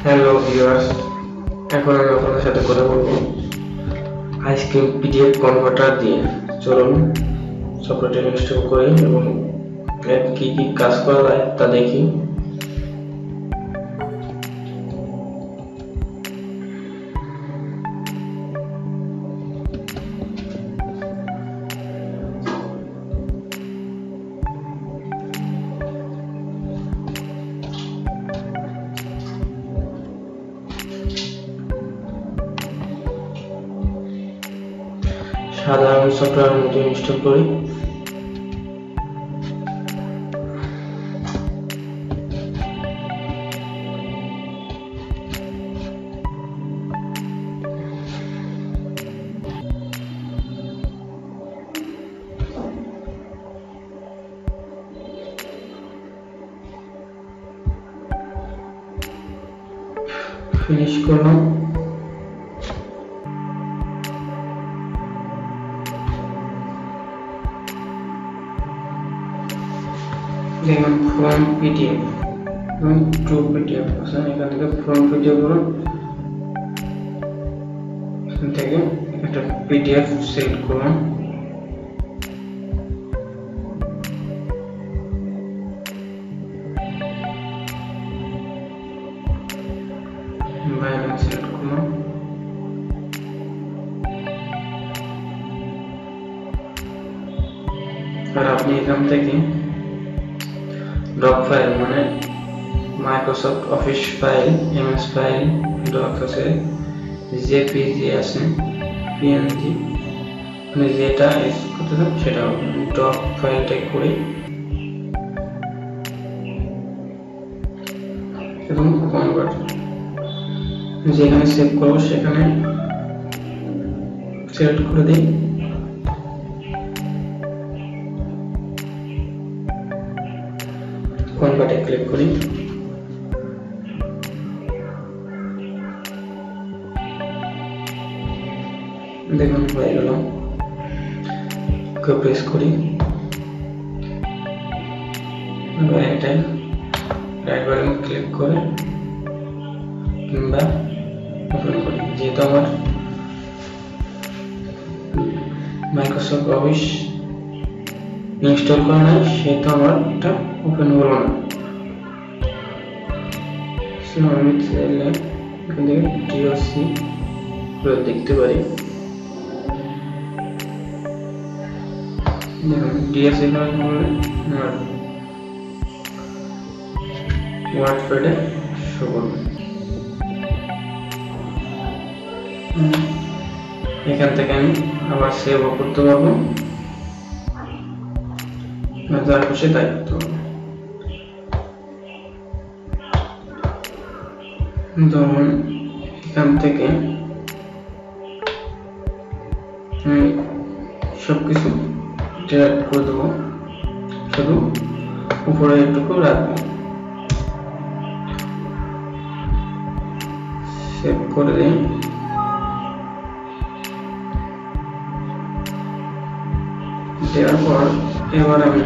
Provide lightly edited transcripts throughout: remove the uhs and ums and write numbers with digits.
Hello viewers, এখন আমি আপনাদের সাথে কথা বলবো আইসক্রিম পিডিএফ কনভার্টার দিয়ে। চলুন সফটওয়্যারটি ইনস্টল করি এবং কি কি কাজ করা যায় তা দেখি। সাধারণ সফটওয়্যারের মতো ইনস্টল করি। ফিনিশ করলাম। দেখুন ফ্রম পিডিএফ এবং টু পিডিএফ আছে, এখান থেকে ফ্রম পিডিএফ করুন, এখান থেকে একটা পিডিএফ সিলেক্ট করুন। বাইরে সিলেক্ট করুন, আর আপনি এখান থেকে ডক ফাইল মানে Microsoft office file, MS file, doc আছে, জেপিজি আছে, পিএনজি, মানে যেটা ইউজ করতে চান সেটা ডক ফাইলটা করে এবং কনভার্ট যেখানে সেভ করবো সেখানে সিলেক্ট করে দিই। কনভার্টে ক্লিক করি। দেখুন হয়ে গেল। প্রেস করি, এটাই রাইট বাটন ক্লিক করে কিংবা ওপেন করি। যেহেতু আমার মাইক্রোসফট অফিস ইনস্টল করা নাই সেহেতু আমার এটা ওপেন হলো না। আমি চাইলে এখান থেকে ডিওসি করে দেখতে পারি। দেখুন ডিওসি আমার ওয়ার্ড প্যাডে শো করবে। এখান থেকে আমি আবার সেভ করতে পারবো, যার খুশি তাই করতে পারবো। ধরুন এখান থেকে সবকিছু ডিলিট করে দেবো, শুধু উপরে একটুকু রাখবো। সেভ করে দিই। দেওয়ার পর এবার আমি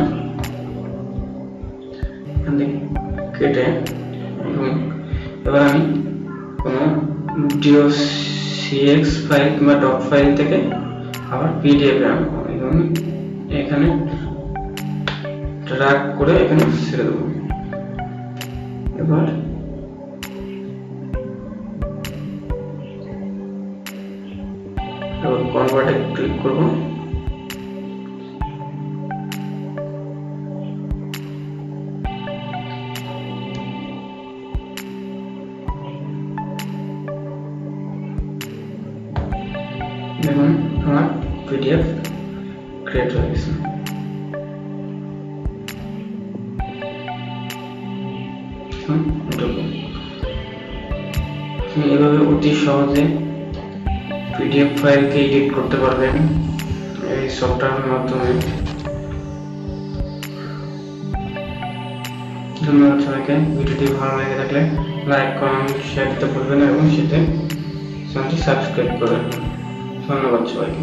কেটে এবার আমি কোনো docx ফাইল কিংবা ডক ফাইল থেকে আবার পিডিএফ আনবো এবং এখানে ড্র্যাগ করে এখানে ছেড়ে দেবো। এবার কনভার্টে ক্লিক করব। দেখুন আমার পিডিএফ ক্রিয়েট হয়ে গেছে। এভাবে অতি সহজে পিডিএফ ফাইলকে এডিট করতে পারবেন এই সফটওয়্যারের মাধ্যমে। ধন্যবাদ সবাইকে। ভিডিওটি ভালো লেগে থাকলে লাইক, কমেন্ট, শেয়ার দিতে ভুলবেন না এবং সাথে চ্যানেলটি সাবস্ক্রাইব করবেন। ধন্যবাদ সবাইকে।